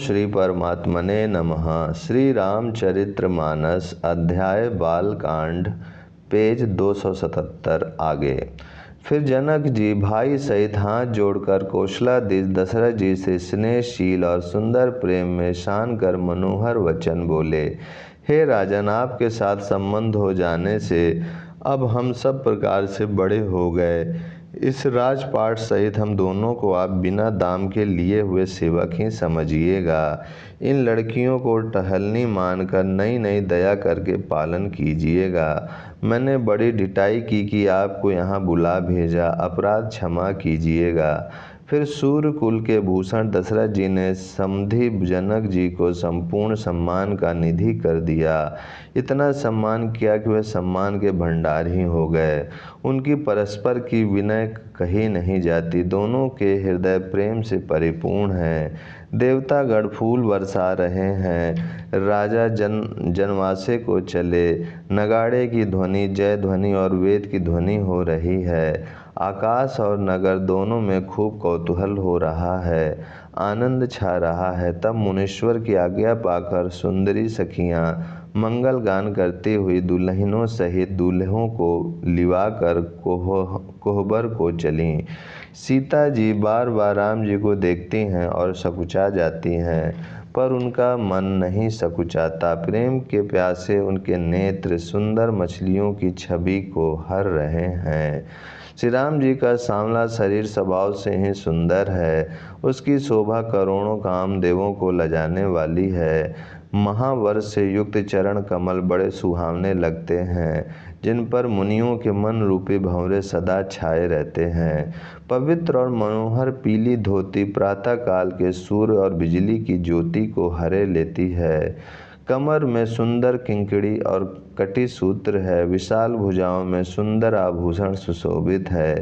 श्री परमात्मने नमः। श्री रामचरितमानस अध्याय बालकांड पेज 277 आगे। फिर जनक जी भाई सहित हाथ जोड़कर कौशलाधीश दशरथ जी से स्नेहशील और सुंदर प्रेम में शान कर मनोहर वचन बोले। हे राजन, आपके साथ संबंध हो जाने से अब हम सब प्रकार से बड़े हो गए। इस राजपाट सहित हम दोनों को आप बिना दाम के लिए हुए सेवक ही समझिएगा। इन लड़कियों को टहलनी मानकर नई नई दया करके पालन कीजिएगा। मैंने बड़ी ढिठाई की कि आपको यहाँ बुला भेजा, अपराध क्षमा कीजिएगा। फिर सूर्यकुल के भूषण दशरथ जी ने समधि जनक जी को संपूर्ण सम्मान का निधि कर दिया। इतना सम्मान किया कि वह सम्मान के भंडार ही हो गए। उनकी परस्पर की विनय कही नहीं जाती। दोनों के हृदय प्रेम से परिपूर्ण हैं। देवतागण फूल बरसा रहे हैं। राजा जनवासे को चले। नगाड़े की ध्वनि, जय ध्वनि और वेद की ध्वनि हो रही है। आकाश और नगर दोनों में खूब कौतूहल हो रहा है, आनंद छा रहा है। तब मुनीश्वर की आज्ञा पाकर सुंदरी सखियां मंगल गान करती हुई दुल्हनों सहित दूल्हों को लिवाकर कोहबर को चलीं। सीता जी बार बार राम जी को देखती हैं और सकुचा जाती हैं, पर उनका मन नहीं सकुचाता। प्रेम के प्यासे उनके नेत्र सुंदर मछलियों की छवि को हर रहे हैं। श्री राम जी का सांवला शरीर स्वभाव से ही सुंदर है। उसकी शोभा करोड़ों कामदेवों को लजाने वाली है। महावर्ष से युक्त चरण कमल बड़े सुहावने लगते हैं, जिन पर मुनियों के मन रूपी भंवरे सदा छाए रहते हैं। पवित्र और मनोहर पीली धोती प्रातः काल के सूर्य और बिजली की ज्योति को हरे लेती है। कमर में सुंदर किंकड़ी और कटी सूत्र है। विशाल भुजाओं में सुंदर आभूषण सुशोभित है।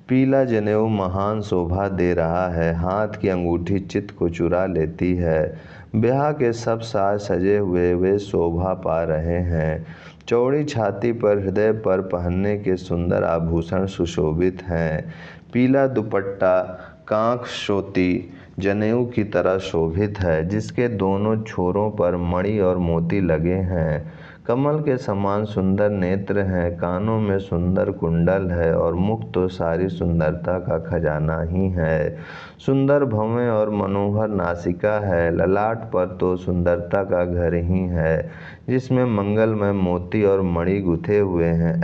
पीला जनेऊ महान शोभा दे रहा है। हाथ की अंगूठी चित्त को चुरा लेती है। ब्याह के सब साज सजे हुए वे शोभा पा रहे हैं। चौड़ी छाती पर हृदय पर पहनने के सुंदर आभूषण सुशोभित हैं। पीला दुपट्टा कांख शोती जनेऊ की तरह शोभित है, जिसके दोनों छोरों पर मणि और मोती लगे हैं। कमल के समान सुंदर नेत्र हैं। कानों में सुंदर कुंडल है और मुख तो सारी सुंदरता का खजाना ही है। सुंदर भवें और मनोहर नासिका है। ललाट पर तो सुंदरता का घर ही है, जिसमें मंगलमय मोती और मणि गुथे हुए हैं।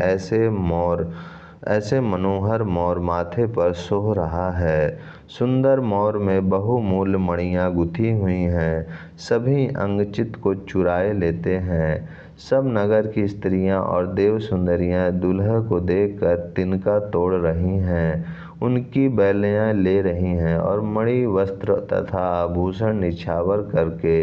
ऐसे मनोहर मोर माथे पर सोह रहा है। सुंदर मोर में बहुमूल्य मणियाँ गुथी हुई हैं। सभी अंग चित्त को चुराए लेते हैं। सब नगर की स्त्रियां और देव सुंदरियां दूल्हे को देखकर तिनका तोड़ रही हैं। उनकी बैलियां ले रही हैं और मणि वस्त्र तथा आभूषण निछावर करके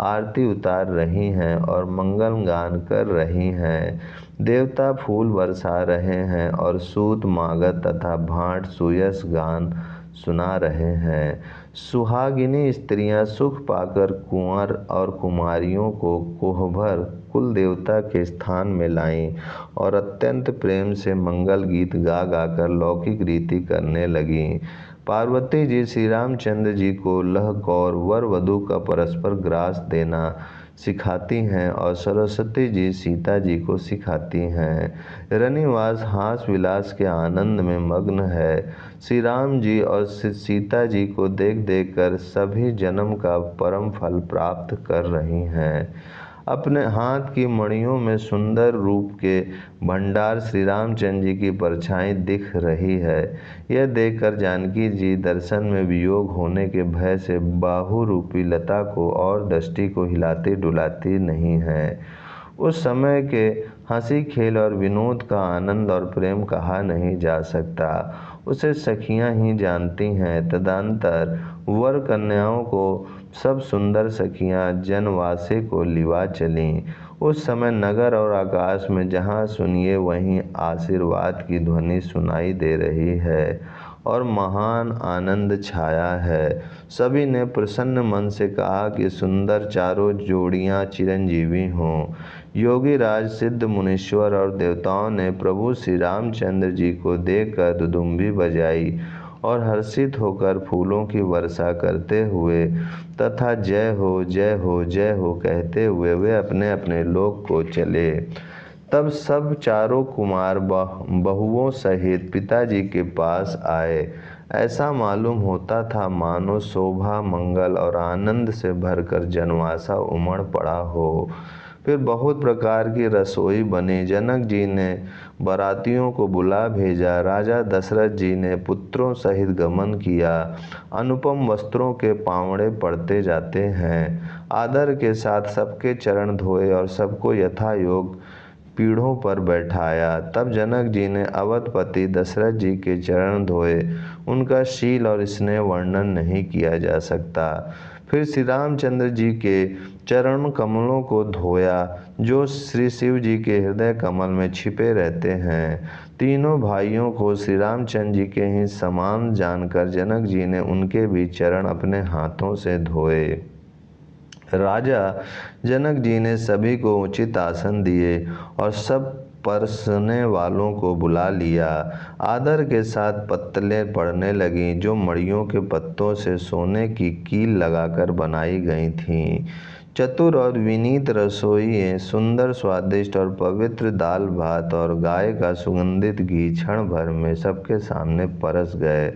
आरती उतार रही हैं और मंगल गान कर रही हैं। देवता फूल बरसा रहे हैं और सूत मागध तथा भाट सुयस गान सुना रहे हैं। सुहागिनी स्त्रियां सुख पाकर कुंवर और कुमारियों को कोहबर कुल देवता के स्थान में लाईं और अत्यंत प्रेम से मंगल गीत गा गाकर लौकिक रीति करने लगीं। पार्वती जी श्री रामचंद्र जी को लह कौर वर वधू का परस्पर ग्रास देना सिखाती हैं और सरस्वती जी सीता जी को सिखाती हैं। रनिवास हास विलास के आनंद में मग्न है। श्री राम जी और सीता जी को देख देख कर सभी जन्म का परम फल प्राप्त कर रही हैं। अपने हाथ की मणियों में सुंदर रूप के भंडार श्री रामचंद्र जी की परछाई दिख रही है। यह देखकर जानकी जी दर्शन में वियोग होने के भय से बाहु रूपी लता को और दृष्टि को हिलाती डुलाती नहीं है। उस समय के हंसी खेल और विनोद का आनंद और प्रेम कहा नहीं जा सकता। उसे सखियां ही जानती हैं। तदंतर वर कन्याओं को सब सुंदर सखियां जनवासे को लिवा चलीं। उस समय नगर और आकाश में जहाँ सुनिए वहीं आशीर्वाद की ध्वनि सुनाई दे रही है और महान आनंद छाया है। सभी ने प्रसन्न मन से कहा कि सुंदर चारों जोड़ियां चिरंजीवी हों। योगी राज सिद्ध मुनीश्वर और देवताओं ने प्रभु श्री रामचंद्र जी को देखकर दुदुम्बी बजाई और हर्षित होकर फूलों की वर्षा करते हुए तथा जय हो जय हो जय हो कहते हुए वे अपने अपने लोक को चले। तब सब चारों कुमार बहुओं सहित पिताजी के पास आए। ऐसा मालूम होता था मानो शोभा, मंगल और आनंद से भरकर जनवासा उमड़ पड़ा हो। फिर बहुत प्रकार की रसोई बनी। जनक जी ने बारातियों को बुला भेजा। राजा दशरथ जी ने पुत्रों सहित गमन किया। अनुपम वस्त्रों के पावड़े पड़ते जाते हैं। आदर के साथ सबके चरण धोए और सबको यथा योग पीढ़ों पर बैठाया। तब जनक जी ने अवधपति दशरथ जी के चरण धोए। उनका शील और स्नेह वर्णन नहीं किया जा सकता। फिर श्री रामचंद्र जी के चरण कमलों को धोया जो श्री शिव जी के हृदय कमल में छिपे रहते हैं। तीनों भाइयों को श्री रामचंद्र जी के ही समान जानकर जनक जी ने उनके भी चरण अपने हाथों से धोए। राजा जनक जी ने सभी को उचित आसन दिए और सब परसने वालों को बुला लिया। आदर के साथ पत्तलें पड़ने लगीं जो मड़ियों के पत्तों से सोने की कील लगाकर बनाई गई थीं। चतुर और विनीत रसोइये सुंदर, स्वादिष्ट और पवित्र दाल भात और गाय का सुगंधित घी क्षण भर में सबके सामने परस गए।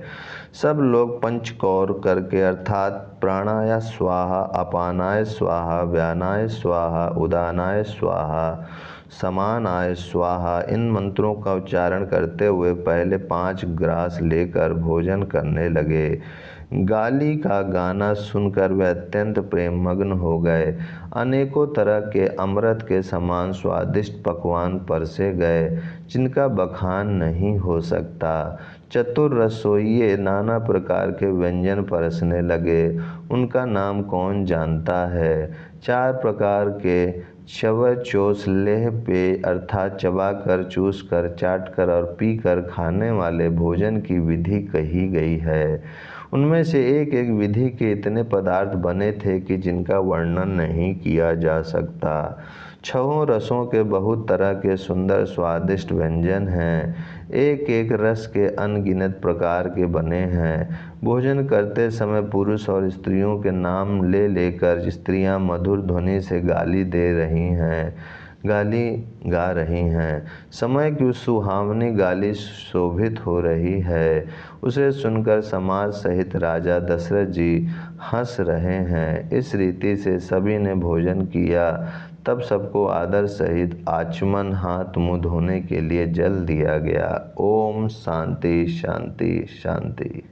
सब लोग पंचकौर करके अर्थात प्राणाय स्वाहा, अपानाय स्वाहा, व्यानाय स्वाहा, उदानाय स्वाहा, समानाय स्वाहा इन मंत्रों का उच्चारण करते हुए पहले 5 ग्रास लेकर भोजन करने लगे। गाली का गाना सुनकर वे अत्यंत प्रेम मग्न हो गए। अनेकों तरह के अमृत के समान स्वादिष्ट पकवान परसे गए जिनका बखान नहीं हो सकता। चतुर रसोइये नाना प्रकार के व्यंजन परसने लगे। उनका नाम कौन जानता है। 4 प्रकार के चवचोस लेह पेय अर्थात चबाकर, चूसकर, चाटकर और पीकर खाने वाले भोजन की विधि कही गई है। उनमें से एक एक विधि के इतने पदार्थ बने थे कि जिनका वर्णन नहीं किया जा सकता। 6 रसों के बहुत तरह के सुंदर स्वादिष्ट व्यंजन हैं। एक एक रस के अनगिनत प्रकार के बने हैं। भोजन करते समय पुरुष और स्त्रियों के नाम ले लेकर स्त्रियां मधुर ध्वनि से गाली गा रही हैं। समय की सुहावनी गाली शोभित हो रही है। उसे सुनकर समाज सहित राजा दशरथ जी हंस रहे हैं। इस रीति से सभी ने भोजन किया। तब सबको आदर सहित आचमन, हाथ मुँह धोने के लिए जल दिया गया। ओम शांति शांति शांति।